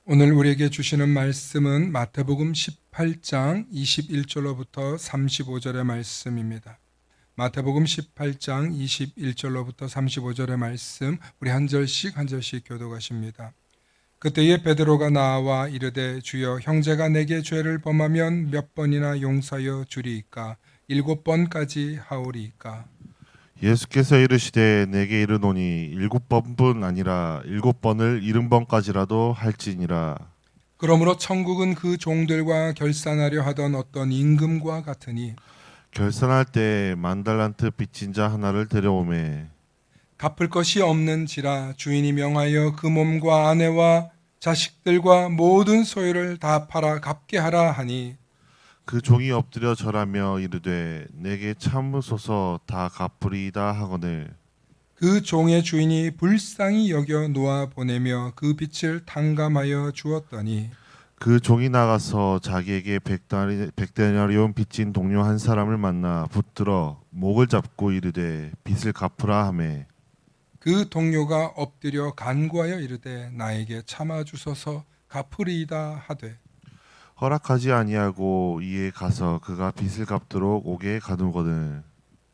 오늘 우리에게 주시는 말씀은 마태복음 18장 21절로부터 35절의 말씀입니다. 마태복음 18장 21절로부터 35절의 말씀, 우리 한 절씩 교독하십니다. 그때에 베드로가 나와 이르되 주여, 형제가 내게 죄를 범하면 몇 번이나 용서하여 주리이까? 7번까지 하오리이까? 예수께서 이르시되 내게 이르노니 7번뿐 아니라 7번을 70번까지라도 할지니라. 그러므로 천국은 그 종들과 결산하려 하던 어떤 임금과 같으니 결산할 때 10,000달란트 빚진 자 하나를 데려오매 갚을 것이 없는지라 주인이 명하여 그 몸과 아내와 자식들과 모든 소유를 다 팔아 갚게 하라 하니, 그 종이 엎드려 절하며 이르되 내게 참으소서 다 갚으리이다 하거늘 그 종의 주인이 불쌍히 여겨 놓아 보내며 그 빚을 탕감하여 주었더니, 그 종이 나가서 자기에게 100데나리온 빚진 동료 한 사람을 만나 붙들어 목을 잡고 이르되 빚을 갚으라 하매 그 동료가 엎드려 간구하여 이르되 나에게 참아 주소서 갚으리이다 하되, 허락하지 아니하고 이에 가서 그가 빚을 갚도록 오게 가두거늘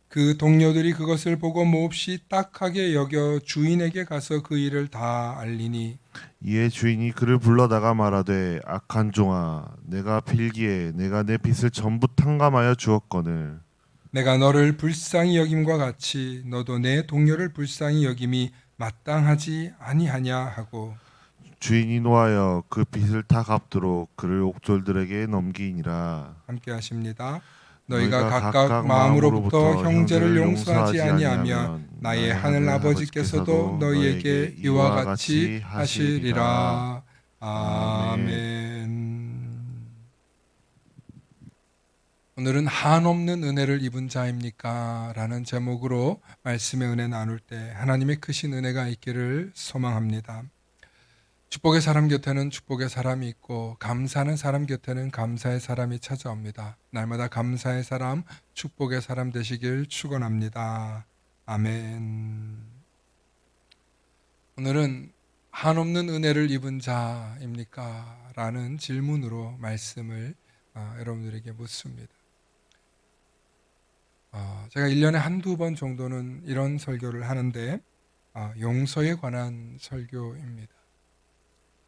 그 동료들이 그것을 보고 몹시 딱하게 여겨 주인에게 가서 그 일을 다 알리니, 이에 주인이 그를 불러다가 말하되 악한 종아 내가 빌기에 내가 내 빚을 전부 탕감하여 주었거늘 내가 너를 불쌍히 여김과 같이 너도 내 동료를 불쌍히 여김이 마땅하지 아니하냐 하고, 주인이 노하여 그 빚을 다 갚도록 그를 옥졸들에게 넘기니라. 함께 하십니다. 너희가 너희가 각각 각각 마음으로부터 마음으로부터 형제를 형제를 용서하지 용서하지 아니하면 아니하면 나의 하늘 아버지께서도 너희에게 이와 같이 하시리라. 아멘. 오늘은 한없는 은혜를 입은 자입니까? 라는 제목으로 말씀의 은혜 나눌 때 하나님의 크신 은혜가 있기를 소망합니다. 축복의 사람 곁에는 축복의 사람이 있고 감사하는 사람 곁에는 감사의 사람이 찾아옵니다. 날마다 감사의 사람, 축복의 사람 되시길 축원합니다. 아멘. 오늘은 한없는 은혜를 입은 자입니까? 라는 질문으로 말씀을 여러분들에게 묻습니다. 제가 1년에 한두 번 정도는 이런 설교를 하는데 용서에 관한 설교입니다.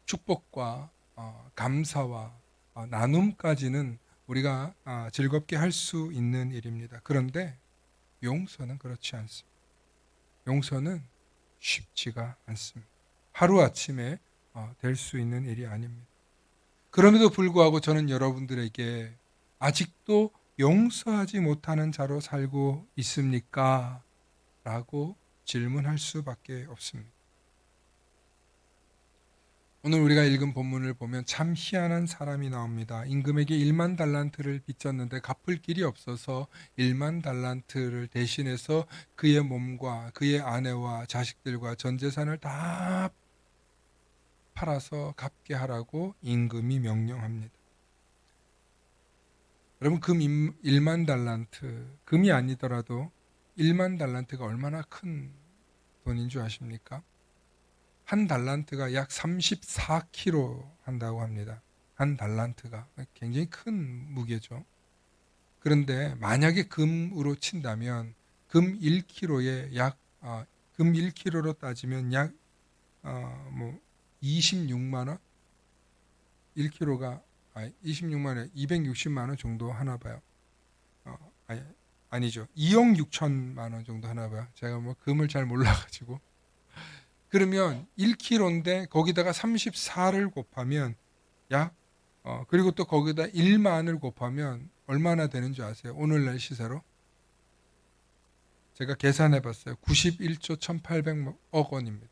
축복과 감사와 나눔까지는 우리가 즐겁게 할 수 있는 일입니다. 그런데 용서는 그렇지 않습니다. 용서는 쉽지가 않습니다. 하루아침에 될 수 있는 일이 아닙니다. 그럼에도 불구하고 저는 여러분들에게 아직도 용서하지 못하는 자로 살고 있습니까? 라고 질문할 수밖에 없습니다. 오늘 우리가 읽은 본문을 보면 참 희한한 사람이 나옵니다. 임금에게 1만 달란트를 빚졌는데 갚을 길이 없어서 1만 달란트를 대신해서 그의 몸과 그의 아내와 자식들과 전 재산을 다 팔아서 갚게 하라고 임금이 명령합니다. 여러분, 금 1만 달란트, 금이 아니더라도 1만 달란트가 얼마나 큰 돈인 줄 아십니까? 한 달란트가 약 34kg 한다고 합니다. 한 달란트가 굉장히 큰 무게죠. 그런데 만약에 금으로 친다면 금 1kg에 금 1kg로 따지면 약 26만 원? 1kg가 26만 원, 260만 원 정도 하나 봐요. 아니죠. 2억 6천만 원 정도 하나 봐요. 제가 금을 잘 몰라가지고. 그러면 1kg인데 거기다가 34를 곱하면 그리고 또 거기다 1만을 곱하면 얼마나 되는 줄 아세요? 오늘날 시세로? 제가 계산해 봤어요. 91조 1,800억 원입니다.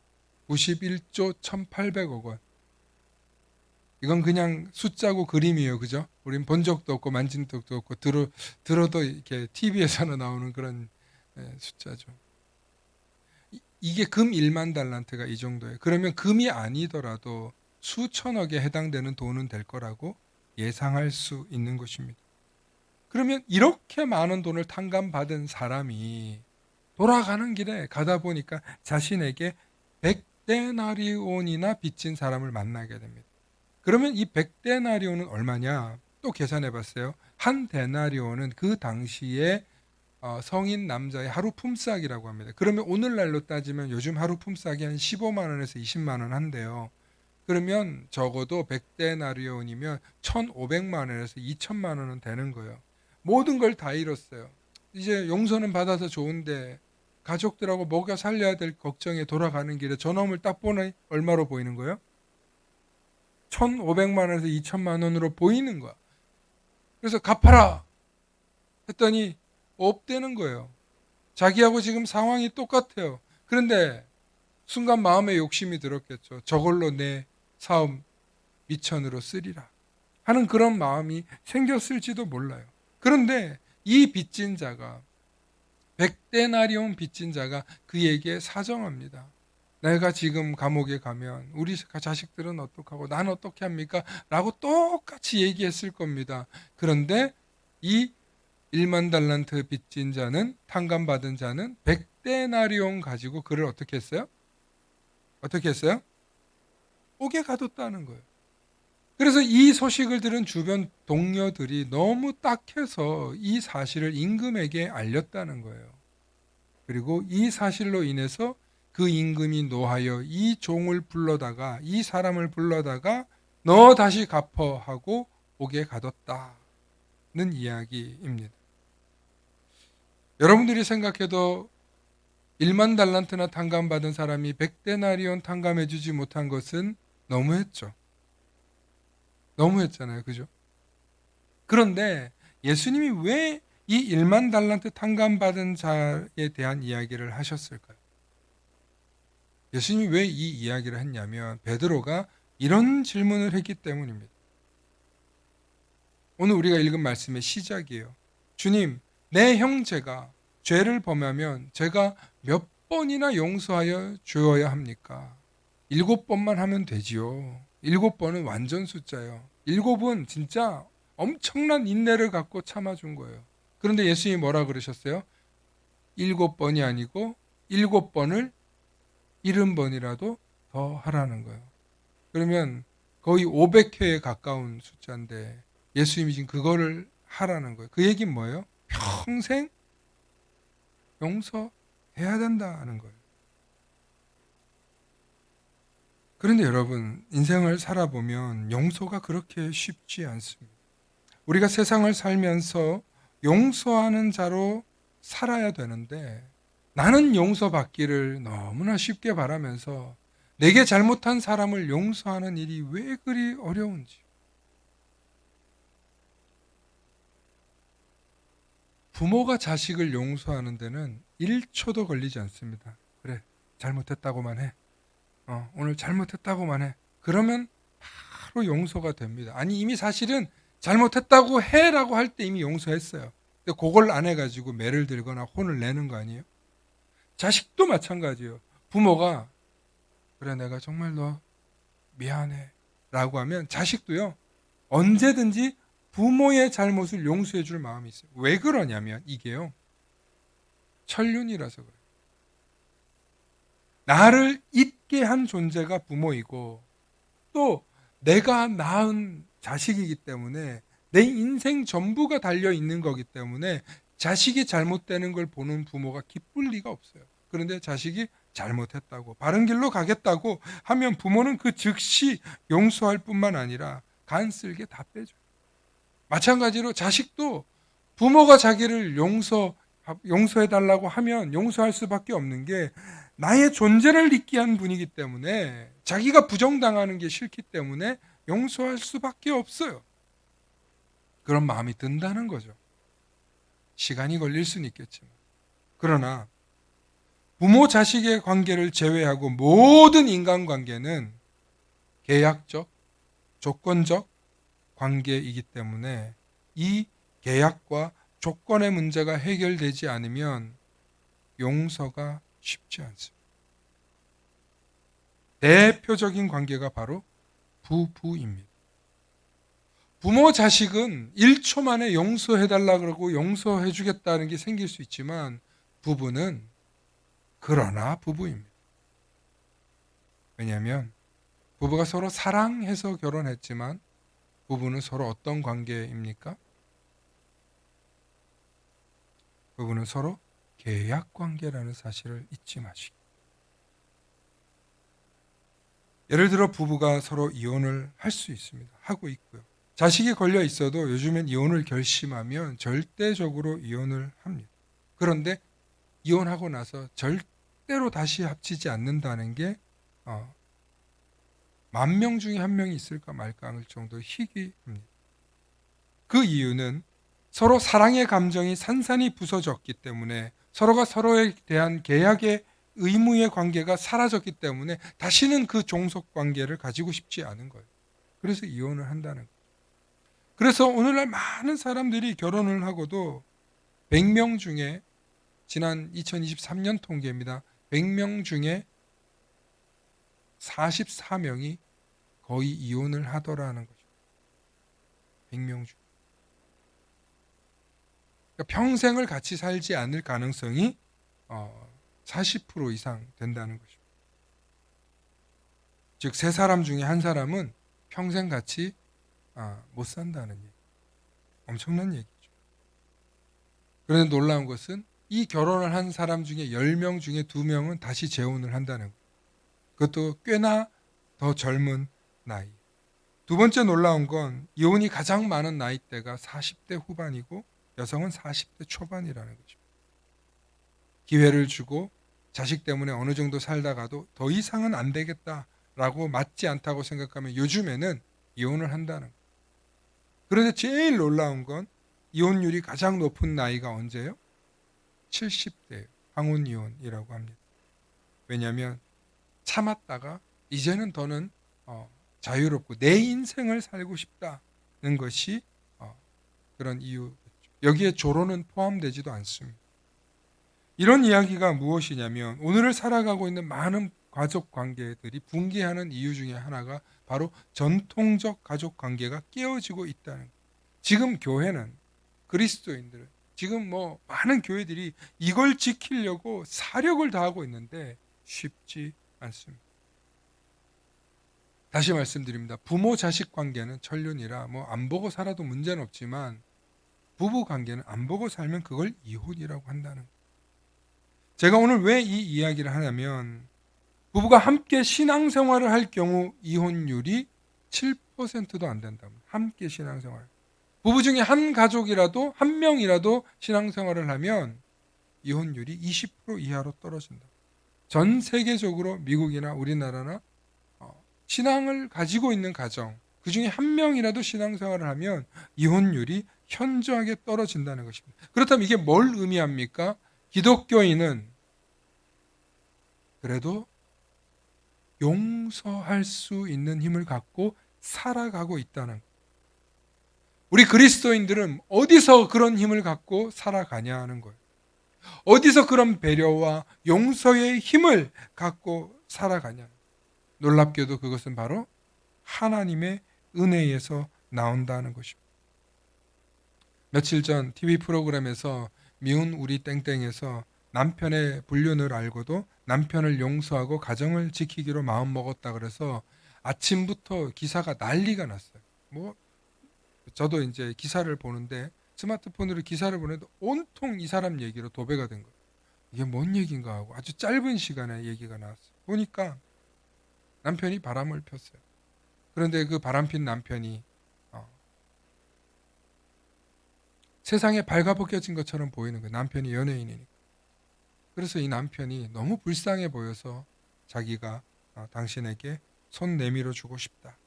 91조 1,800억 원. 이건 그냥 숫자고 그림이에요. 그죠? 우린 본 적도 없고 만진 적도 없고 들어도 이렇게 TV에서나 나오는 그런 숫자죠. 이게 금 1만 달란트가 이 정도예요. 그러면 금이 아니더라도 수천억에 해당되는 돈은 될 거라고 예상할 수 있는 것입니다. 그러면 이렇게 많은 돈을 탕감받은 사람이 돌아가는 길에 가다 보니까 자신에게 100데나리온이나 빚진 사람을 만나게 됩니다. 그러면 이 100데나리온은 얼마냐? 또 계산해 봤어요. 한 데나리온은 그 당시에 성인 남자의 하루 품삯이라고 합니다. 그러면 오늘날로 따지면 요즘 하루 품삯이 한 15만 원에서 20만 원 한대요. 그러면 적어도 100데나리온이면 1,500만 원에서 2천만 원은 되는 거예요. 모든 걸 다 잃었어요. 이제 용서는 받아서 좋은데 가족들하고 먹여 살려야 될 걱정에 돌아가는 길에 저놈을 딱 보니 얼마로 보이는 거예요? 1,500만 원에서 2천만 원으로 보이는 거야. 그래서 갚아라 했더니 없대는 거예요. 자기하고 지금 상황이 똑같아요. 그런데 순간 마음에 욕심이 들었겠죠. 저걸로 내 사업 미천으로 쓰리라 하는 그런 마음이 생겼을지도 몰라요. 그런데 이 빚진 자가 100데나리온 빚진 자가 그에게 사정합니다. 내가 지금 감옥에 가면 우리 자식들은 어떡하고 난 어떻게 합니까? 라고 똑같이 얘기했을 겁니다. 그런데 이 1만 달란트 빚진 자는, 탕감받은 자는 100데나리온 가지고 그를 어떻게 했어요? 어떻게 했어요? 옥에 가뒀다는 거예요. 그래서 이 소식을 들은 주변 동료들이 너무 딱해서 이 사실을 임금에게 알렸다는 거예요. 그리고 이 사실로 인해서 그 임금이 노하여 이 종을 불러다가, 이 사람을 불러다가 너 다시 갚어 하고 옥에 가뒀다는 이야기입니다. 여러분들이 생각해도 1만 달란트나 탕감받은 사람이 100데나리온 탕감해 주지 못한 것은 너무했죠. 너무했잖아요. 그죠? 그런데 예수님이 왜 이 1만 달란트 탕감받은 자에 대한 이야기를 하셨을까요? 예수님이 왜 이 이야기를 했냐면 베드로가 이런 질문을 했기 때문입니다. 오늘 우리가 읽은 말씀의 시작이에요. 주님, 내 형제가 죄를 범하면 제가 몇 번이나 용서하여 주어야 합니까? 7번만 하면 되지요. 7번은 완전 숫자예요. 7은 진짜 엄청난 인내를 갖고 참아준 거예요. 그런데 예수님이 뭐라 그러셨어요? 7번이 아니고 7번을 70번이라도 더 하라는 거예요. 그러면 거의 500회에 가까운 숫자인데 예수님이 지금 그거를 하라는 거예요. 그 얘기는 뭐예요? 평생 용서해야 된다는 거예요. 그런데 여러분, 인생을 살아보면 용서가 그렇게 쉽지 않습니다. 우리가 세상을 살면서 용서하는 자로 살아야 되는데 나는 용서받기를 너무나 쉽게 바라면서 내게 잘못한 사람을 용서하는 일이 왜 그리 어려운지. 부모가 자식을 용서하는 데는 1초도 걸리지 않습니다. 그래, 잘못했다고만 해. 오늘 잘못했다고만 해. 그러면 바로 용서가 됩니다. 아니, 이미 사실은 잘못했다고 해라고 할 때 이미 용서했어요. 근데 그걸 안 해가지고 매를 들거나 혼을 내는 거 아니에요? 자식도 마찬가지예요. 부모가 그래, 내가 정말 너 미안해 라고 하면 자식도요, 언제든지 부모의 잘못을 용서해 줄 마음이 있어요. 왜 그러냐면 이게요, 천륜이라서 그래요. 나를 잊게 한 존재가 부모이고 또 내가 낳은 자식이기 때문에 내 인생 전부가 달려 있는 거기 때문에 자식이 잘못되는 걸 보는 부모가 기쁠 리가 없어요. 그런데 자식이 잘못했다고 바른 길로 가겠다고 하면 부모는 그 즉시 용서할 뿐만 아니라 간쓸게 다 빼줘요. 마찬가지로 자식도 부모가 자기를 용서해달라고 하면 용서할 수밖에 없는 게 나의 존재를 잊게 한 분이기 때문에 자기가 부정당하는 게 싫기 때문에 용서할 수밖에 없어요. 그런 마음이 든다는 거죠. 시간이 걸릴 수는 있겠지만. 그러나 부모 자식의 관계를 제외하고 모든 인간관계는 계약적, 조건적 관계이기 때문에 이 계약과 조건의 문제가 해결되지 않으면 용서가 쉽지 않습니다. 대표적인 관계가 바로 부부입니다. 부모 자식은 1초 만에 용서해달라 그러고 용서해주겠다는 게 생길 수 있지만 부부는 그러나 부부입니다. 왜냐하면 부부가 서로 사랑해서 결혼했지만 부부는 서로 어떤 관계입니까? 부부는 서로 계약 관계라는 사실을 잊지 마시고. 예를 들어 부부가 서로 이혼을 할 수 있습니다. 하고 있고요. 자식이 걸려 있어도 요즘엔 이혼을 결심하면 절대적으로 이혼을 합니다. 그런데 이혼하고 나서 절대로 다시 합치지 않는다는 게 10,000명 중에 한 명이 있을까 말까 할 정도로 희귀합니다. 그 이유는 서로 사랑의 감정이 산산이 부서졌기 때문에, 서로가 서로에 대한 계약의 의무의 관계가 사라졌기 때문에 다시는 그 종속 관계를 가지고 싶지 않은 거예요. 그래서 이혼을 한다는 거예요. 그래서 오늘날 많은 사람들이 결혼을 하고도 100명 중에, 지난 2023년 통계입니다. 100명 중에 44명이 거의 이혼을 하더라는 거죠. 100명 중. 그러니까 평생을 같이 살지 않을 가능성이 40% 이상 된다는 것입니다. 즉, 세 사람 중에 한 사람은 평생 같이 못 산다는 얘기. 엄청난 얘기죠. 그런데 놀라운 것은 이 결혼을 한 사람 중에 10명 중에 2명은 다시 재혼을 한다는 거예요. 그것도 꽤나 더 젊은 나이. 두 번째 놀라운 건 이혼이 가장 많은 나이대가 40대 후반이고 여성은 40대 초반이라는 거죠. 기회를 주고 자식 때문에 어느 정도 살다가도 더 이상은 안 되겠다라고 맞지 않다고 생각하면 요즘에는 이혼을 한다는 거예요. 그런데 제일 놀라운 건 이혼율이 가장 높은 나이가 언제예요? 70대예요. 황혼 이혼이라고 합니다. 왜냐하면 참았다가 이제는 더는 자유롭고 내 인생을 살고 싶다는 것이 그런 이유겠죠. 여기에 조로는 포함되지도 않습니다. 이런 이야기가 무엇이냐면 오늘을 살아가고 있는 많은 가족 관계들이 붕괴하는 이유 중에 하나가 바로 전통적 가족 관계가 깨어지고 있다는 거예요. 지금 교회는, 그리스도인들은, 지금 많은 교회들이 이걸 지키려고 사력을 다하고 있는데 쉽지 않습니다. 다시 말씀드립니다. 부모 자식 관계는 천륜이라 안 보고 살아도 문제는 없지만 부부 관계는 안 보고 살면 그걸 이혼이라고 한다는 거예요. 제가 오늘 왜 이 이야기를 하냐면 부부가 함께 신앙생활을 할 경우 이혼율이 7%도 안 된답니다. 함께 신앙생활. 부부 중에 한 가족이라도, 한 명이라도 신앙생활을 하면 이혼율이 20% 이하로 떨어진다. 전 세계적으로 미국이나 우리나라나 신앙을 가지고 있는 가정, 그 중에 한 명이라도 신앙생활을 하면 이혼율이 현저하게 떨어진다는 것입니다. 그렇다면 이게 뭘 의미합니까? 기독교인은 그래도 용서할 수 있는 힘을 갖고 살아가고 있다는 거예요. 우리 그리스도인들은 어디서 그런 힘을 갖고 살아가냐 하는 거예요. 어디서 그런 배려와 용서의 힘을 갖고 살아가냐. 놀랍게도 그것은 바로 하나님의 은혜에서 나온다는 것입니다. 며칠 전 TV 프로그램에서 미운 우리 땡땡에서 남편의 불륜을 알고도 남편을 용서하고 가정을 지키기로 마음먹었다 그래서 아침부터 기사가 난리가 났어요. 저도 이제 기사를 보는데 스마트폰으로 기사를 보내도 온통 이 사람 얘기로 도배가 된 거예요. 이게 뭔 얘기인가 하고 아주 짧은 시간에 얘기가 나왔어요. 보니까 남편이 바람을 폈어요. 그런데 그 바람핀 남편이 세상에 발가벗겨진 것처럼 보이는 거예요. 남편이 연예인이니까. 그래서 이 남편이 너무 불쌍해 보여서 자기가 당신에게 손 내밀어 주고 싶다.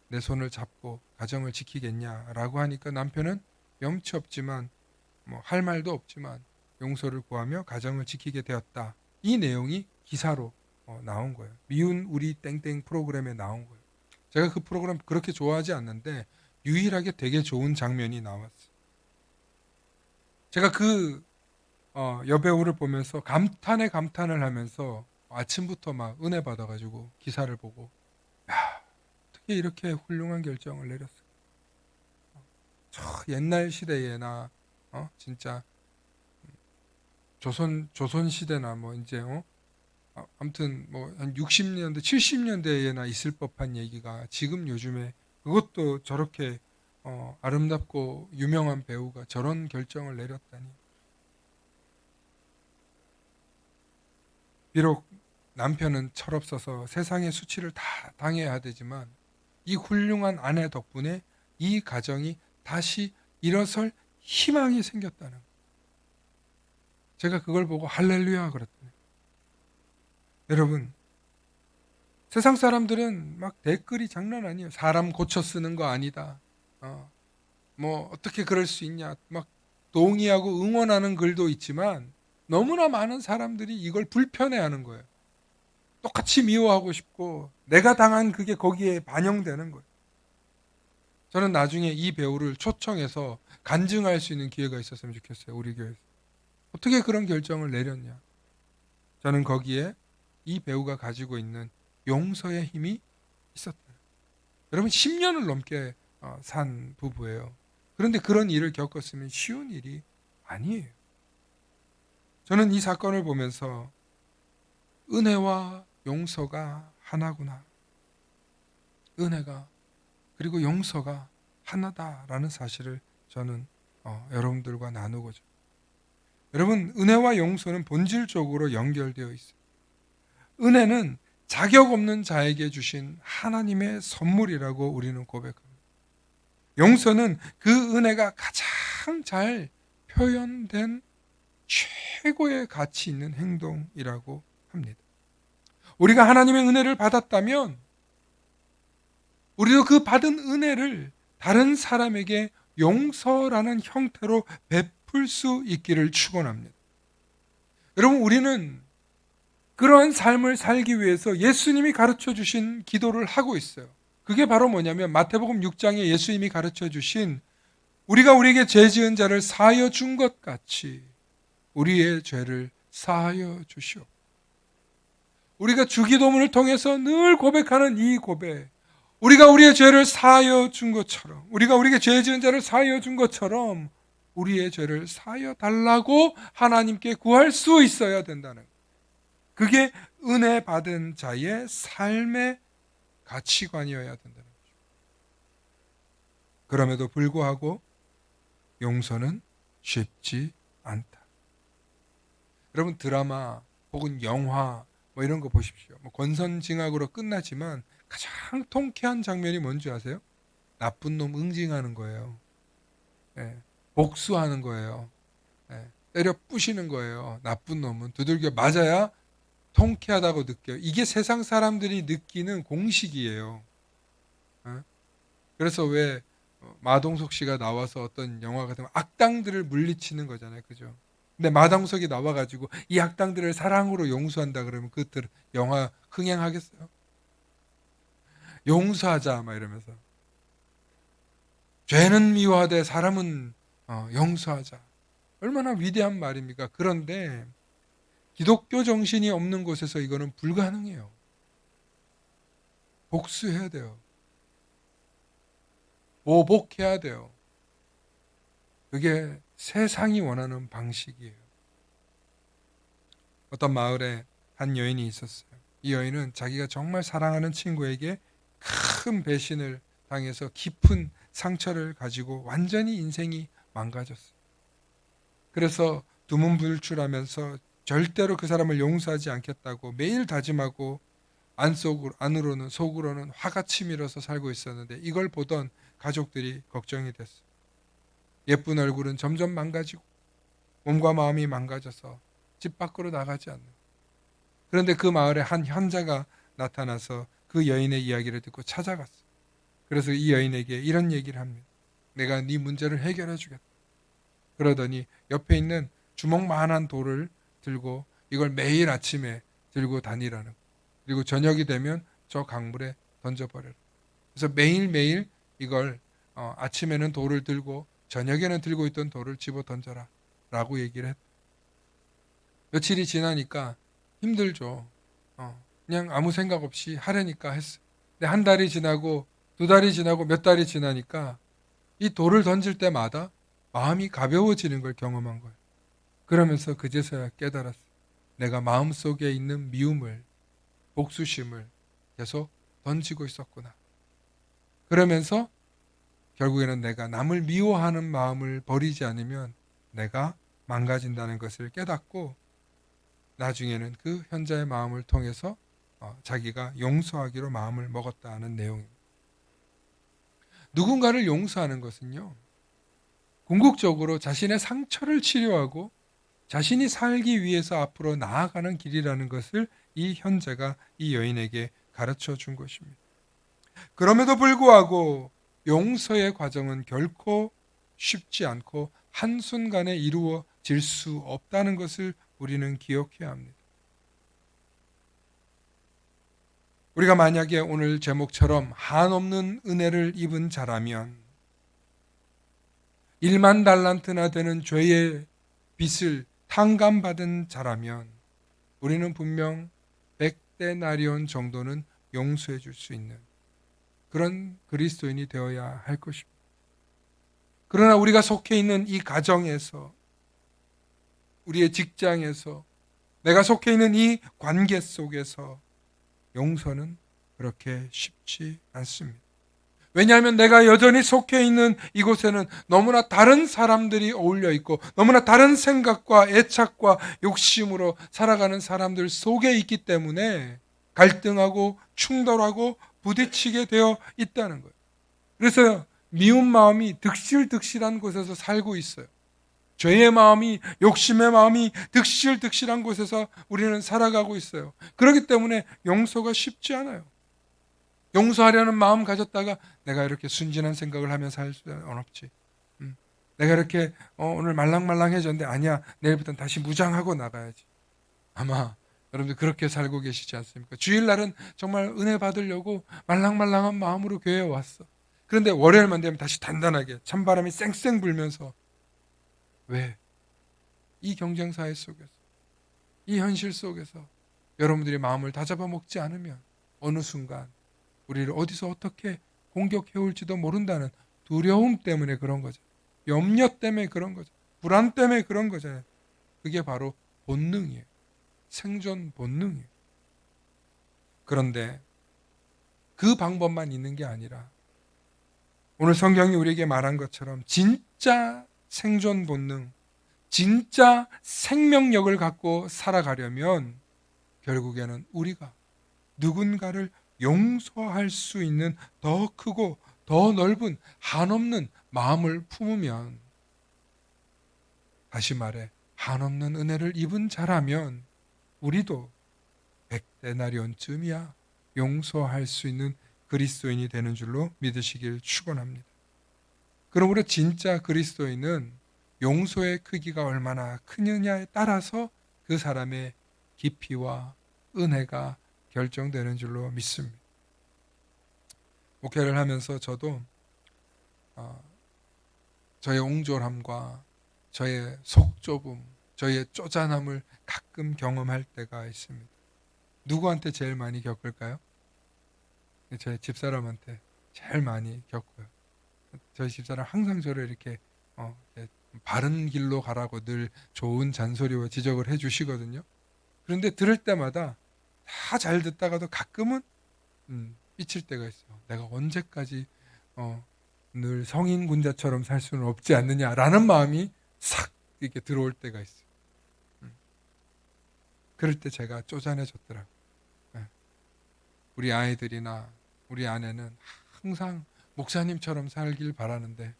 내 손을 잡고 가정을 지키겠냐라고 하니까 남편은 염치 없지만 할 말도 없지만 용서를 구하며 가정을 지키게 되었다. 이 내용이 기사로 나온 거예요. 미운 우리 땡땡 프로그램에 나온 거예요. 제가 그 프로그램 그렇게 좋아하지 않는데 유일하게 되게 좋은 장면이 나왔어요. 제가 그 여배우를 보면서 감탄을 하면서 아침부터 막 은혜 받아가지고 기사를 보고 어떻게 이렇게 훌륭한 결정을 내렸을까? 저 옛날 시대에나 진짜 조선 시대나 이제 아무튼 뭐 한 60년대, 70년대에나 있을 법한 얘기가 지금 요즘에 그것도 저렇게 아름답고 유명한 배우가 저런 결정을 내렸다니. 비록 남편은 철없어서 세상의 수치를 다 당해야 되지만 이 훌륭한 아내 덕분에 이 가정이 다시 일어설 희망이 생겼다는 거예요. 제가 그걸 보고 할렐루야 그랬더니, 여러분, 세상 사람들은 막 댓글이 장난 아니에요. 사람 고쳐 쓰는 거 아니다. 뭐 어떻게 그럴 수 있냐. 막 동의하고 응원하는 글도 있지만 너무나 많은 사람들이 이걸 불편해하는 거예요. 똑같이 미워하고 싶고 내가 당한 그게 거기에 반영되는 거예요. 저는 나중에 이 배우를 초청해서 간증할 수 있는 기회가 있었으면 좋겠어요. 우리 교회에서. 어떻게 그런 결정을 내렸냐. 저는 거기에 이 배우가 가지고 있는 용서의 힘이 있었다. 여러분 10년을 넘게 산 부부예요. 그런데 그런 일을 겪었으면 쉬운 일이 아니에요. 저는 이 사건을 보면서 은혜와 용서가 하나구나. 은혜가 그리고 용서가 하나다라는 사실을 저는 여러분들과 나누고자. 여러분, 은혜와 용서는 본질적으로 연결되어 있어요. 은혜는 자격 없는 자에게 주신 하나님의 선물이라고 우리는 고백합니다. 용서는 그 은혜가 가장 잘 표현된 최고의 가치 있는 행동이라고 합니다. 우리가 하나님의 은혜를 받았다면 우리도 그 받은 은혜를 다른 사람에게 용서라는 형태로 베풀 수 있기를 축원합니다. 여러분, 우리는 그러한 삶을 살기 위해서 예수님이 가르쳐 주신 기도를 하고 있어요. 그게 바로 뭐냐면 마태복음 6장에 예수님이 가르쳐 주신 우리가 우리에게 죄 지은 자를 사하여 준 것 같이 우리의 죄를 사하여 주시오. 우리가 주기도문을 통해서 늘 고백하는 이 고백, 우리가 우리의 죄를 사하여 준 것처럼, 우리가 우리에게 죄 지은 자를 사하여 준 것처럼 우리의 죄를 사하여 달라고 하나님께 구할 수 있어야 된다는 거예요. 그게 은혜 받은 자의 삶의 가치관이어야 된다는 거죠. 그럼에도 불구하고 용서는 쉽지 않다. 여러분, 드라마 혹은 영화 뭐 이런 거 보십시오. 뭐 권선징악으로 끝나지만 가장 통쾌한 장면이 뭔지 아세요? 나쁜 놈 응징하는 거예요. 예, 복수하는 거예요. 예, 때려 부시는 거예요. 나쁜 놈은 두들겨 맞아야 통쾌하다고 느껴요. 이게 세상 사람들이 느끼는 공식이에요. 예? 그래서 왜 마동석 씨가 나와서 어떤 영화 같은 악당들을 물리치는 거잖아요. 그죠? 근데 마동석이 나와가지고 이 악당들을 사랑으로 용서한다 그러면 그들 영화 흥행하겠어요? 용서하자 막 이러면서 죄는 미워하되 사람은 용서하자. 얼마나 위대한 말입니까? 그런데 기독교 정신이 없는 곳에서 이거는 불가능해요. 복수해야 돼요. 보복해야 돼요. 그게 세상이 원하는 방식이에요. 어떤 마을에 한 여인이 있었어요. 이 여인은 자기가 정말 사랑하는 친구에게 큰 배신을 당해서 깊은 상처를 가지고 완전히 인생이 망가졌어요. 그래서 두문불출하면서 절대로 그 사람을 용서하지 않겠다고 매일 다짐하고 안으로는 속으로는 화가 치밀어서 살고 있었는데 이걸 보던 가족들이 걱정이 됐어요. 예쁜 얼굴은 점점 망가지고 몸과 마음이 망가져서 집 밖으로 나가지 않는. 그런데 그 마을에 한 현자가 나타나서 그 여인의 이야기를 듣고 찾아갔어요. 그래서 이 여인에게 이런 얘기를 합니다. 내가 네 문제를 해결해 주겠다. 그러더니 옆에 있는 주먹만한 돌을 들고 이걸 매일 아침에 들고 다니라는 거예요. 그리고 저녁이 되면 저 강물에 던져버려라. 그래서 매일매일 이걸 아침에는 돌을 들고 저녁에는 들고 있던 돌을 집어 던져라 라고 얘기를 했다. 며칠이 지나니까 힘들죠. 그냥 아무 생각 없이 하려니까 했어요. 근데 한 달이 지나고 두 달이 지나고 몇 달이 지나니까 이 돌을 던질 때마다 마음이 가벼워지는 걸 경험한 거예요. 그러면서 그제서야 깨달았어요. 내가 마음속에 있는 미움을, 복수심을 계속 던지고 있었구나. 그러면서 결국에는 내가 남을 미워하는 마음을 버리지 않으면 내가 망가진다는 것을 깨닫고 나중에는 그 현자의 마음을 통해서 자기가 용서하기로 마음을 먹었다는 내용입니다. 누군가를 용서하는 것은요, 궁극적으로 자신의 상처를 치료하고 자신이 살기 위해서 앞으로 나아가는 길이라는 것을 이 현자가 이 여인에게 가르쳐 준 것입니다. 그럼에도 불구하고 용서의 과정은 결코 쉽지 않고 한순간에 이루어질 수 없다는 것을 우리는 기억해야 합니다. 우리가 만약에 오늘 제목처럼 한없는 은혜를 입은 자라면 1만 달란트나 되는 죄의 빚을 탕감받은 자라면 우리는 분명 100데나리온 정도는 용서해 줄 수 있는 그런 그리스도인이 되어야 할 것입니다. 그러나 우리가 속해 있는 이 가정에서, 우리의 직장에서, 내가 속해 있는 이 관계 속에서 용서는 그렇게 쉽지 않습니다. 왜냐하면 내가 여전히 속해 있는 이곳에는 너무나 다른 사람들이 어울려 있고 너무나 다른 생각과 애착과 욕심으로 살아가는 사람들 속에 있기 때문에 갈등하고 충돌하고 부딪히게 되어 있다는 거예요. 그래서 미운 마음이 득실득실한 곳에서 살고 있어요. 죄의 마음이, 욕심의 마음이 득실득실한 곳에서 우리는 살아가고 있어요. 그렇기 때문에 용서가 쉽지 않아요. 용서하려는 마음 가졌다가 내가 이렇게 순진한 생각을 하며 살 수는 없지. 내가 이렇게 오늘 말랑말랑해졌는데 아니야, 내일부터는 다시 무장하고 나가야지. 아마 여러분들 그렇게 살고 계시지 않습니까? 주일날은 정말 은혜 받으려고 말랑말랑한 마음으로 교회에 왔어. 그런데 월요일만 되면 다시 단단하게 찬바람이 쌩쌩 불면서, 왜? 이 경쟁사회 속에서, 이 현실 속에서 여러분들이 마음을 다잡아 먹지 않으면 어느 순간 우리를 어디서 어떻게 공격해 올지도 모른다는 두려움 때문에 그런 거죠. 염려 때문에 그런 거죠. 불안 때문에 그런 거잖아요. 그게 바로 본능이에요. 생존 본능이에요. 그런데 그 방법만 있는 게 아니라 오늘 성경이 우리에게 말한 것처럼 진짜 생존 본능, 진짜 생명력을 갖고 살아가려면 결국에는 우리가 누군가를 용서할 수 있는 더 크고 더 넓은 한없는 마음을 품으면, 다시 말해 한없는 은혜를 입은 자라면 우리도 100데나리온쯤이야 용서할 수 있는 그리스도인이 되는 줄로 믿으시길 축원합니다. 그러므로 진짜 그리스도인은 용서의 크기가 얼마나 크느냐에 따라서 그 사람의 깊이와 은혜가 결정되는 줄로 믿습니다. 목회를 하면서 저도 저의 옹졸함과 저의 속좁음, 저의 쪼잔함을 가끔 경험할 때가 있습니다. 누구한테 제일 많이 겪을까요? 제 집사람한테 제일 많이 겪어요. 저희 집사람 항상 저를 이렇게 바른 길로 가라고 늘 좋은 잔소리와 지적을 해주시거든요. 그런데 들을 때마다 다 잘 듣다가도 가끔은 삐칠 때가 있어요. 내가 언제까지 늘 성인 군자처럼 살 수는 없지 않느냐라는 마음이 싹 이렇게 들어올 때가 있어요. 그럴 때 제가 쪼잔해졌더라고요. 우리 아이들이나 우리 아내는 항상 목사님처럼 살길 바라는데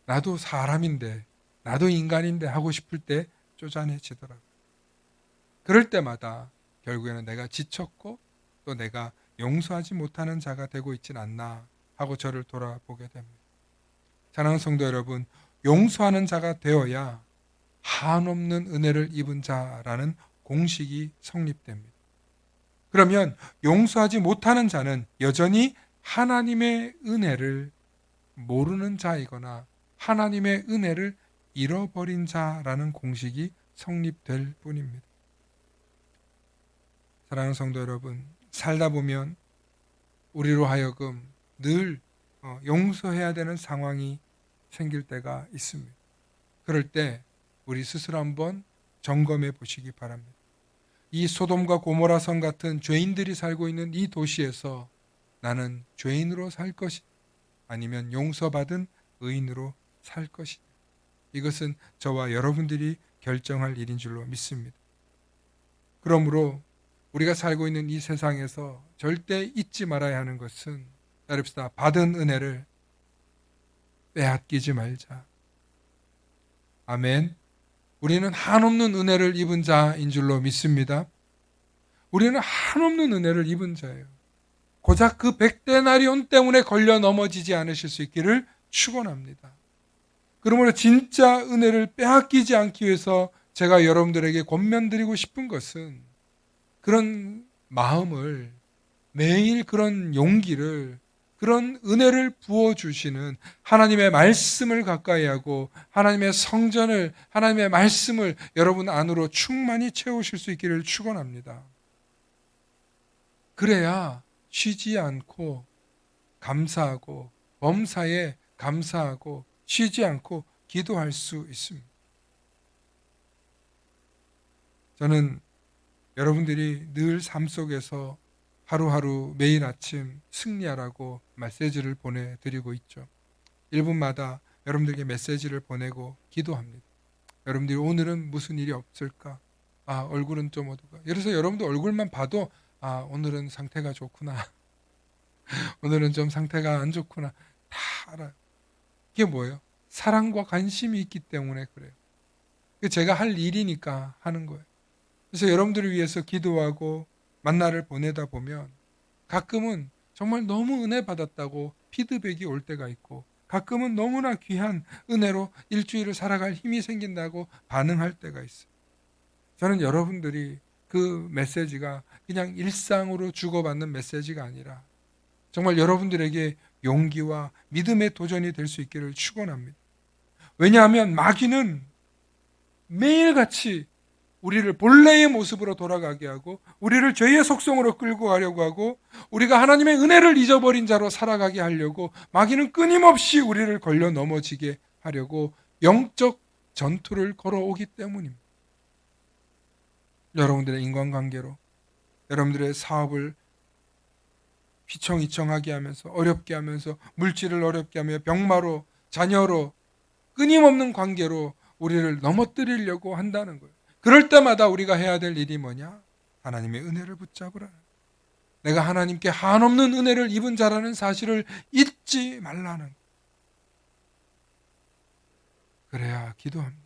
나도 사람인데, 나도 인간인데 하고 싶을 때 쪼잔해지더라고요. 그럴 때마다 결국에는 내가 지쳤고 또 내가 용서하지 못하는 자가 되고 있진 않나 하고 저를 돌아보게 됩니다. 사랑하는 성도 여러분, 용서하는 자가 되어야 한없는 은혜를 입은 자라는 공식이 성립됩니다. 그러면 용서하지 못하는 자는 여전히 하나님의 은혜를 모르는 자이거나 하나님의 은혜를 잃어버린 자라는 공식이 성립될 뿐입니다. 사랑하는 성도 여러분, 살다 보면 우리로 하여금 늘 용서해야 되는 상황이 생길 때가 있습니다. 그럴 때 우리 스스로 한번 점검해 보시기 바랍니다. 이 소돔과 고모라 성 같은 죄인들이 살고 있는 이 도시에서 나는 죄인으로 살 것이 아니면 용서받은 의인으로 살 것이냐. 이것은 저와 여러분들이 결정할 일인 줄로 믿습니다. 그러므로 우리가 살고 있는 이 세상에서 절대 잊지 말아야 하는 것은 따릅시다. 받은 은혜를 빼앗기지 말자. 아멘. 우리는 한없는 은혜를 입은 자인 줄로 믿습니다. 우리는 한없는 은혜를 입은 자예요. 고작 그 100데나리온 때문에 걸려 넘어지지 않으실 수 있기를 축원합니다. 그러므로 진짜 은혜를 빼앗기지 않기 위해서 제가 여러분들에게 권면드리고 싶은 것은 그런 마음을, 매일 그런 용기를, 그런 은혜를 부어주시는 하나님의 말씀을 가까이 하고 하나님의 성전을, 하나님의 말씀을 여러분 안으로 충만히 채우실 수 있기를 축원합니다. 그래야 쉬지 않고 감사하고 범사에 감사하고 쉬지 않고 기도할 수 있습니다. 저는 여러분들이 늘 삶 속에서 하루하루 매일 아침 승리하라고 메시지를 보내드리고 있죠. 1분마다 여러분들에게 메시지를 보내고 기도합니다. 여러분들이 오늘은 무슨 일이 없을까? 얼굴은 좀 어두가. 그래서 여러분들 얼굴만 봐도 오늘은 상태가 좋구나. 오늘은 좀 상태가 안 좋구나. 다 알아요. 이게 뭐예요? 사랑과 관심이 있기 때문에 그래요. 제가 할 일이니까 하는 거예요. 그래서 여러분들을 위해서 기도하고 만나를 보내다 보면 가끔은 정말 너무 은혜 받았다고 피드백이 올 때가 있고 가끔은 너무나 귀한 은혜로 일주일을 살아갈 힘이 생긴다고 반응할 때가 있어요. 저는 여러분들이 그 메시지가 그냥 일상으로 주고받는 메시지가 아니라 정말 여러분들에게 용기와 믿음의 도전이 될 수 있기를 축원합니다. 왜냐하면 마귀는 매일같이 우리를 본래의 모습으로 돌아가게 하고 우리를 죄의 속성으로 끌고 가려고 하고 우리가 하나님의 은혜를 잊어버린 자로 살아가게 하려고 마귀는 끊임없이 우리를 걸려 넘어지게 하려고 영적 전투를 걸어오기 때문입니다. 여러분들의 인간관계로 여러분들의 사업을 휘청휘청하게 하면서 어렵게 하면서 물질을 어렵게 하며 병마로 자녀로 끊임없는 관계로 우리를 넘어뜨리려고 한다는 거예요. 그럴 때마다 우리가 해야 될 일이 뭐냐? 하나님의 은혜를 붙잡으라. 내가 하나님께 한없는 은혜를 입은 자라는 사실을 잊지 말라는 거예요. 그래야 기도합니다.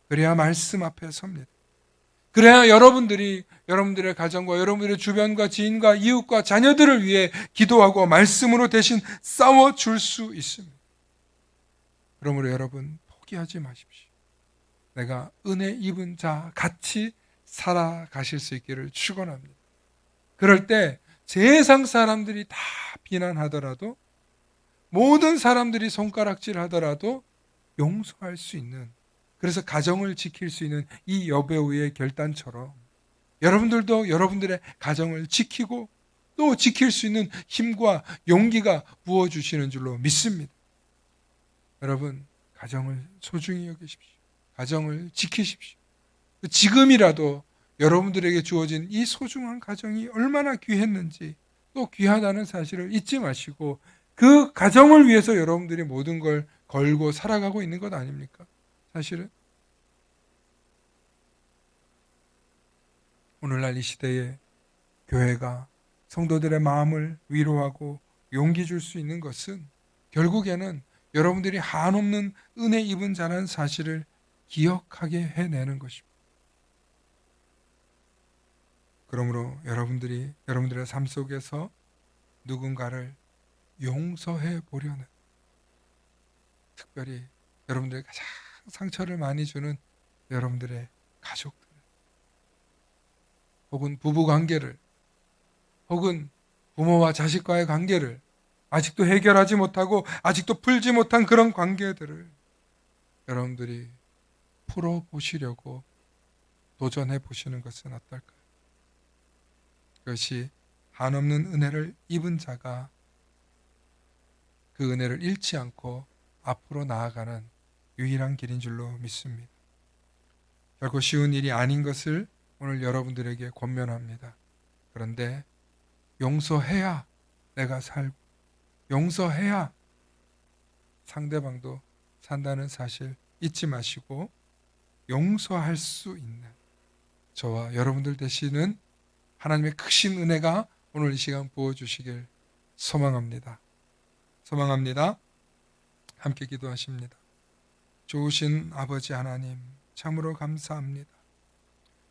그래야 말씀 앞에 섭니다. 그래야 여러분들이 여러분들의 가정과 여러분들의 주변과 지인과 이웃과 자녀들을 위해 기도하고 말씀으로 대신 싸워줄 수 있습니다. 그러므로 여러분 포기하지 마십시오. 내가 은혜 입은 자 같이 살아가실 수 있기를 축원합니다. 그럴 때 세상 사람들이 다 비난하더라도 모든 사람들이 손가락질 하더라도 용서할 수 있는, 그래서 가정을 지킬 수 있는 이 여배우의 결단처럼 여러분들도 여러분들의 가정을 지키고 또 지킬 수 있는 힘과 용기가 부어주시는 줄로 믿습니다. 여러분 가정을 소중히 여기십시오. 가정을 지키십시오. 지금이라도 여러분들에게 주어진 이 소중한 가정이 얼마나 귀했는지 또 귀하다는 사실을 잊지 마시고 그 가정을 위해서 여러분들이 모든 걸 걸고 살아가고 있는 것 아닙니까? 사실은 오늘날 이 시대에 교회가 성도들의 마음을 위로하고 용기 줄 수 있는 것은 결국에는 여러분들이 한없는 은혜 입은 자라는 사실을 기억하게 해내는 것입니다. 그러므로 여러분들이 여러분들의 삶 속에서 누군가를 용서해 보려는, 특별히 여러분들이 가장 상처를 많이 주는 여러분들의 가족들, 혹은 부부 관계를, 혹은 부모와 자식과의 관계를 아직도 해결하지 못하고 아직도 풀지 못한 그런 관계들을 여러분들이 풀어보시려고 도전해 보시는 것은 어떨까요? 그것이 한없는 은혜를 입은 자가 그 은혜를 잃지 않고 앞으로 나아가는 유일한 길인 줄로 믿습니다. 결코 쉬운 일이 아닌 것을 오늘 여러분들에게 권면합니다. 그런데 용서해야 내가 살고, 용서해야 상대방도 산다는 사실 잊지 마시고, 용서할 수 있는 저와 여러분들 되시는 하나님의 크신 은혜가 오늘 이 시간 부어주시길 소망합니다. 함께 기도하십니다. 좋으신 아버지 하나님, 참으로 감사합니다.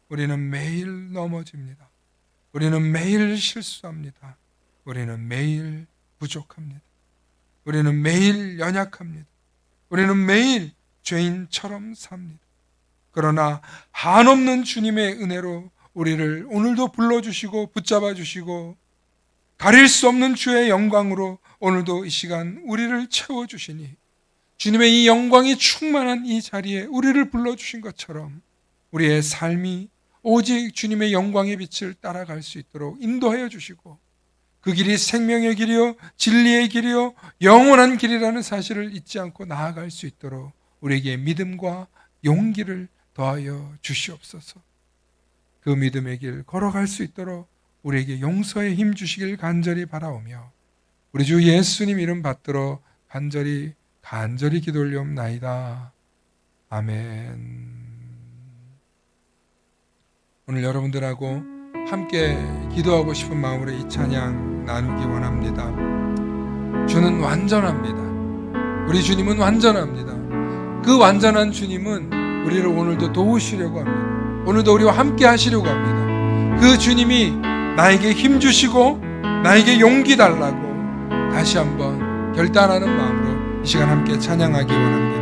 우리는 매일 넘어집니다. 우리는 매일 실수합니다. 우리는 매일 부족합니다. 우리는 매일 연약합니다. 우리는 매일 죄인처럼 삽니다. 그러나 한없는 주님의 은혜로 우리를 오늘도 불러주시고 붙잡아 주시고 가릴 수 없는 주의 영광으로 오늘도 이 시간 우리를 채워주시니 주님의 이 영광이 충만한 이 자리에 우리를 불러주신 것처럼 우리의 삶이 오직 주님의 영광의 빛을 따라갈 수 있도록 인도하여 주시고 그 길이 생명의 길이요 진리의 길이요 영원한 길이라는 사실을 잊지 않고 나아갈 수 있도록 우리에게 믿음과 용기를 더하여 주시옵소서. 그 믿음의 길 걸어갈 수 있도록 우리에게 용서의 힘 주시길 간절히 바라오며 우리 주 예수님 이름 받들어 간절히 기도 올리옵나이다. 아멘. 오늘 여러분들하고 함께 기도하고 싶은 마음으로 이 찬양 나누기 원합니다. 주는 완전합니다. 우리 주님은 완전합니다. 그 완전한 주님은 우리를 오늘도 도우시려고 합니다. 오늘도 우리와 함께 하시려고 합니다. 그 주님이 나에게 힘 주시고 나에게 용기 달라고 다시 한번 결단하는 마음으로 이 시간 함께 찬양하기 원합니다.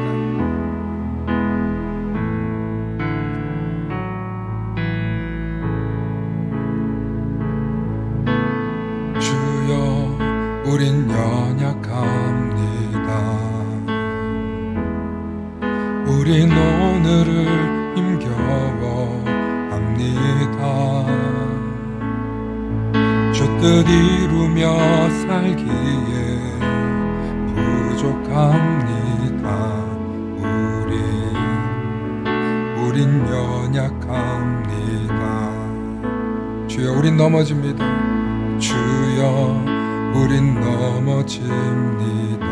주여 우린 연약합니다. 우린 오늘을 힘겨워 합니다. 주 뜻 이루며 살기에 부족합니다. 우린 연약합니다. 주여 우린 넘어집니다. 주여 우린 넘어집니다.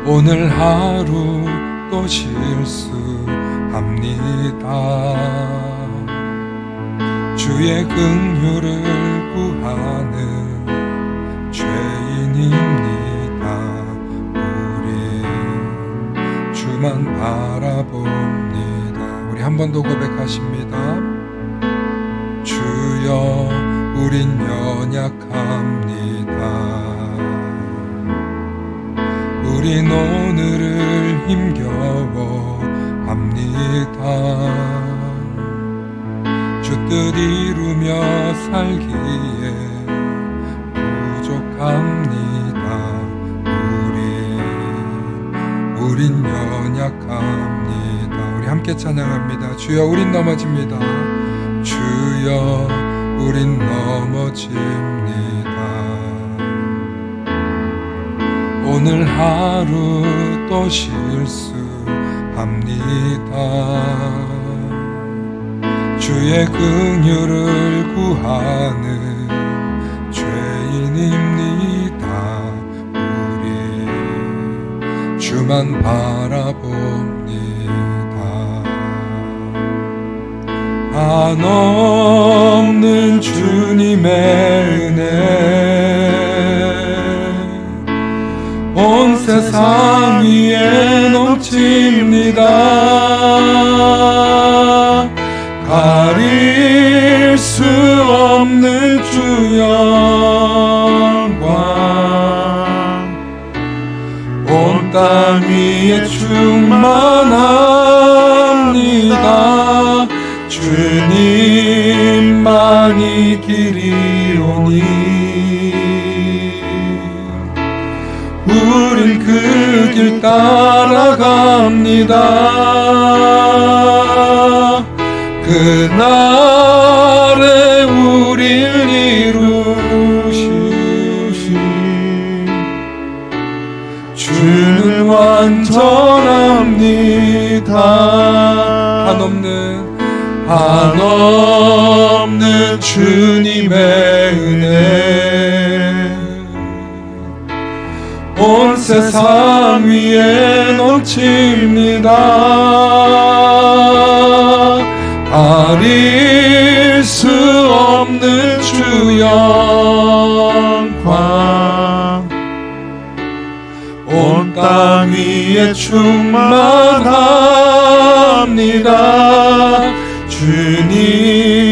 오늘 하루 또 실수합니다. 주의 긍휼을 구하는 죄인입니다. 우리 주만 바라봅니다. 우리 한 번 더 고백하십니다. 주여 우린 연약합니다. 우린 오늘을 힘겨워 합니다. 주 뜻 이루며 살기에 부족합니다. 우린 연약합니다. 우리 함께 찬양합니다. 주여 우린 넘어집니다. 주여 우린 넘어집니다. 오늘 하루 또 실수합니다. 주의 긍휼을 구하는 죄인입니다. 우리 주만 바라봅니다. 한없는 주님의 은혜 온 세상 위에 넘칩니다. 가릴 수 없는 주 영광 온 땅 위에 충만합니다. 주님만이 길이오니 우린 그 길 따라갑니다. 그날에 우릴 이루신 주는 완전합니다. 한없는 주님의 은혜 온 세상 위에 넘칩니다. 가릴 수 없는 주 영광 온 땅 위에 충만합니다. 주님만이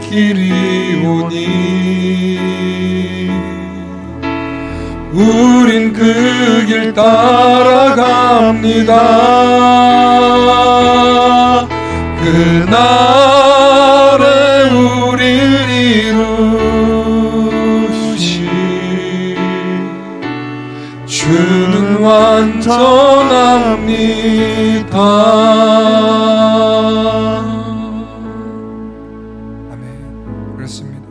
길이오니 우린 그 길 따라갑니다. 그날에 우릴 이루시 주는 완전합니다. 아멘. 그렇습니다.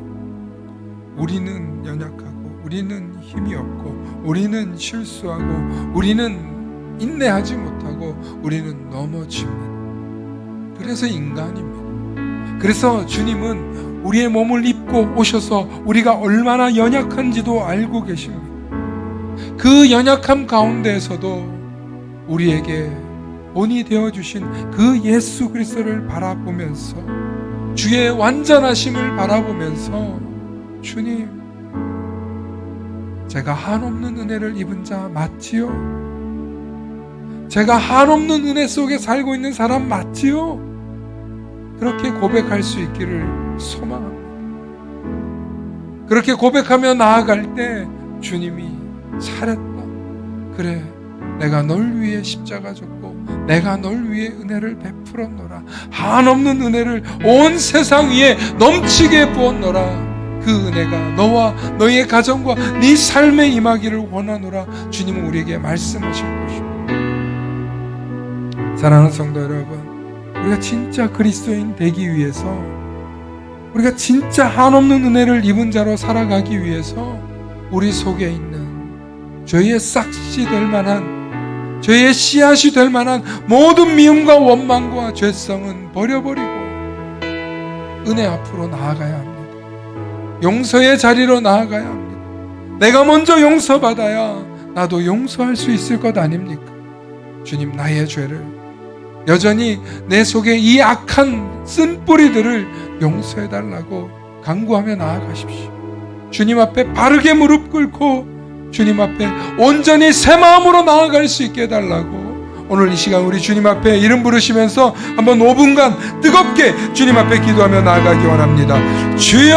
우리는 연약하고 우리는 힘이 없고 우리는 실수하고 우리는 인내하지 못하고 우리는 넘어집니다. 그래서 인간입니다. 그래서 주님은 우리의 몸을 입고 오셔서 우리가 얼마나 연약한지도 알고 계십니다. 그 연약함 가운데에서도 우리에게 본이 되어주신 그 예수 그리스도를 바라보면서 주의 완전하심을 바라보면서 주님, 제가 한없는 은혜를 입은 자 맞지요? 제가 한없는 은혜 속에 살고 있는 사람 맞지요? 그렇게 고백할 수 있기를 소망합니다. 그렇게 고백하며 나아갈 때 주님이 잘했다. 그래, 내가 널 위해 십자가 졌고 내가 널 위해 은혜를 베풀었노라. 한없는 은혜를 온 세상 위에 넘치게 부었노라. 그 은혜가 너와 너의 가정과 네 삶에 임하기를 원하노라. 주님은 우리에게 말씀하실 것입니다. 사랑하는 성도 여러분, 우리가 진짜 그리스도인 되기 위해서, 우리가 진짜 한없는 은혜를 입은 자로 살아가기 위해서 우리 속에 있는 죄의 싹이 될 만한, 죄의 씨앗이 될 만한 모든 미움과 원망과 죄성은 버려버리고 은혜 앞으로 나아가야 합니다. 용서의 자리로 나아가야 합니다. 내가 먼저 용서받아야 나도 용서할 수 있을 것 아닙니까? 주님, 나의 죄를, 여전히 내 속에 이 악한 쓴뿌리들을 용서해달라고 간구하며 나아가십시오. 주님 앞에 바르게 무릎 꿇고 주님 앞에 온전히 새 마음으로 나아갈 수 있게 해달라고 오늘 이 시간 우리 주님 앞에 이름 부르시면서 한번 5분간 뜨겁게 주님 앞에 기도하며 나아가기 원합니다. 주여,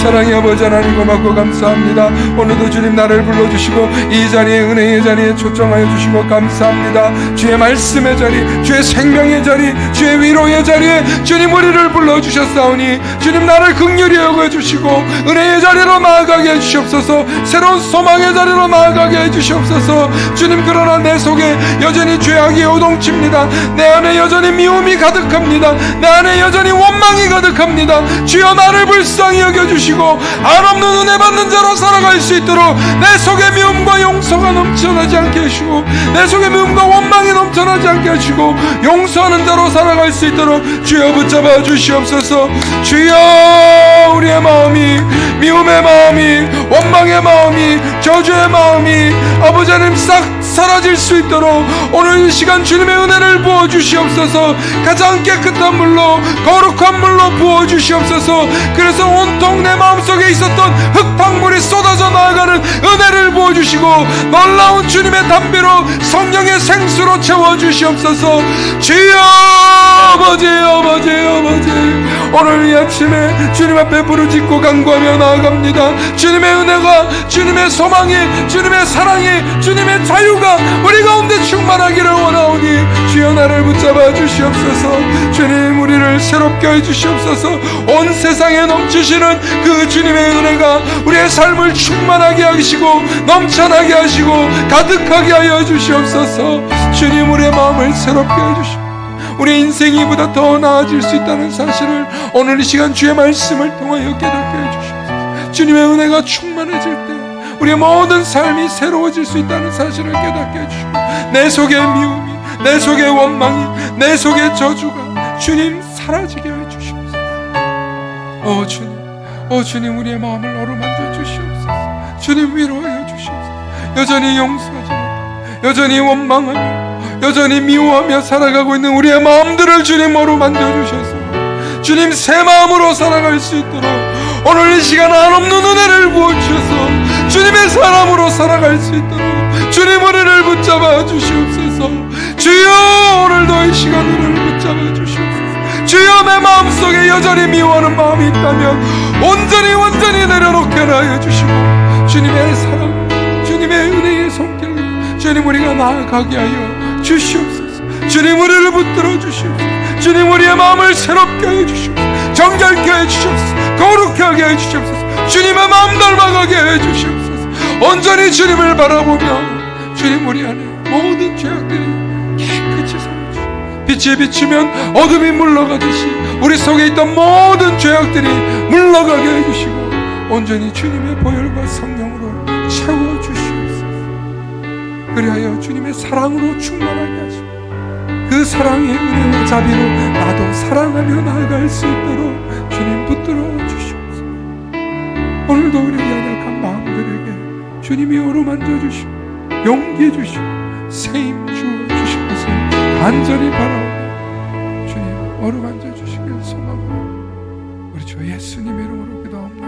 사랑의 아버지 하나님, 고맙고 감사합니다. 오늘도 주님 나를 불러주시고 이 자리에, 은혜의 자리에 초청하여 주시고 감사합니다. 주의 말씀의 자리, 주의 생명의 자리, 주의 위로의 자리에 주님 우리를 불러주셨사오니 주님 나를 긍휼히 여겨주시고 은혜의 자리로 나아가게 해주시옵소서. 새로운 소망의 자리로 나아가게 해주시옵소서. 주님, 그러나 내 속에 여전히 죄악이 요동칩니다. 내 안에 여전히 미움이 가득합니다. 내 안에 여전히 원망이 가득합니다. 주여, 나를 불쌍히 여겨주시고 한없는 은혜 받는 자로 살아갈 수 있도록 내 속에 미움과 용서가 넘쳐나지 않게 하시고 내 속에 미움과 원망이 넘쳐나지 않게 하시고 용서하는 자로 살아갈 수 있도록 주여 붙잡아 주시옵소서. 주여, 우리의 마음이, 미움의 마음이, 원망의 마음이, 저주의 마음이 아버지 하나님 싹 사라질 수 있도록 오늘 이 시간 주님의 은혜를 부어주시옵소서. 가장 깨끗한 물로, 거룩한 물로 부어주시옵소서. 그래서 온통 내 마음속에 있었던 흙탕물이 쏟아져 나아가는 은혜를 부어주시고 놀라운 주님의 담비로 성령의 생수로 채워주시옵소서. 주여, 아버지, 아버지, 아버지, 오늘 이 아침에 주님 앞에 부르짖고 간구하며 나아갑니다. 주님의 은혜가, 주님의 소망이, 주님의 사랑이, 주님의 자유가 우리 가운데 충만하기를 원하오니 주여, 나를 붙잡아 주시옵소서. 주님, 우리를 새롭게 해주시옵소서. 온 세상에 넘치시는 그 주님의 은혜가 우리의 삶을 충만하게 하시고 넘쳐나게 하시고 가득하게 하여 주시옵소서. 주님, 우리의 마음을 새롭게 해주시고 우리 인생이 보다 더 나아질 수 있다는 사실을 오늘 이 시간 주의 말씀을 통하여 깨닫게 해주시옵소서. 주님의 은혜가 충만해질 때 우리의 모든 삶이 새로워질 수 있다는 사실을 깨닫게 해주시고, 내 속의 미움이, 내 속의 원망이, 내 속의 저주가 주님 사라지게 해주시옵소서. 주님 우리의 마음을 어루만져 주시옵소서. 주님 위로하여 주시옵소서. 여전히 용서하지 못하고 여전히 원망하며 여전히 미워하며 살아가고 있는 우리의 마음들을 주님 어루만져 주셔서 주님 새 마음으로 살아갈 수 있도록 오늘 이 시간 한없는 은혜를 부어주셔서 주님의 사람으로 살아갈 수 있도록 주님 은혜를 붙잡아 주시옵소서. 주여 오늘도 이 시간 은혜를 붙잡아 주시옵소서. 주여 내 마음속에 여전히 미워하는 마음이 있다면 온전히 내려놓게 하여 주시고 주님의 사랑, 주님의 은혜의 손길로 주님 우리가 나아가게 하여 주시옵소서. 주님 우리를 붙들어 주시옵소서. 주님 우리의 마음을 새롭게 해 주시옵소서. 정결케 해 주시옵소서. 거룩하게 해 주시옵소서. 주님의 마음 닮아가게 해 주시옵소서. 온전히 주님을 바라보며 주님 우리 안에 모든 죄악들이 깨끗이 사라지시고 빛이 비추면 어둠이 물러가듯이 우리 속에 있던 모든 죄악들이 물러가게 해주시고 온전히 주님의 보혈과 성령으로 채워주시옵소서. 그리하여 주님의 사랑으로 충만하게 하시고 그 사랑의 은혜와 자비로 나도 사랑하며 나아갈 수 있도록 주님 붙들어 주시옵소서. 오늘도 우리 연약한 마음들에게 주님이 어루만져 주시고 용기 주시고 세임 주어 주실 것을 간절히 바라오며 주님 어루만져 주시길 소망하고 우리 주 예수님의 이름으로 기도합니다.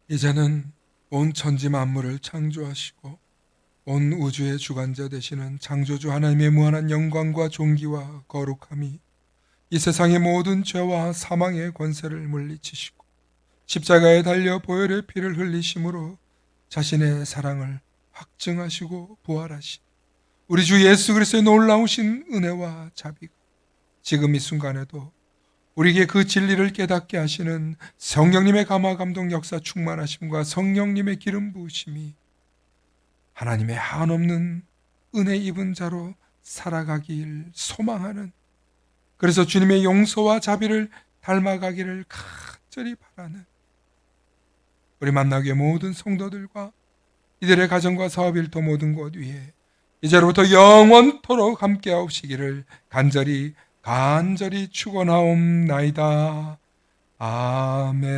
이제는 온 천지 만물을 창조하시고 온 우주의 주관자 되시는 창조주 하나님의 무한한 영광과 존귀와 거룩함이 이 세상의 모든 죄와 사망의 권세를 물리치시고 십자가에 달려 보혈의 피를 흘리심으로 자신의 사랑을 확증하시고 부활하신 우리 주 예수 그리스도의 놀라우신 은혜와 자비가 지금 이 순간에도 우리에게 그 진리를 깨닫게 하시는 성령님의 감화 감동 역사 충만하심과 성령님의 기름 부으심이 하나님의 한없는 은혜 입은 자로 살아가길 소망하는, 그래서 주님의 용서와 자비를 닮아가기를 간절히 바라는 우리 만나기의 모든 성도들과 이들의 가정과 사업 일터 모든 곳 위에 이제로부터 영원토록 함께하옵시기를 간절히 축원하옵나이다. 아멘.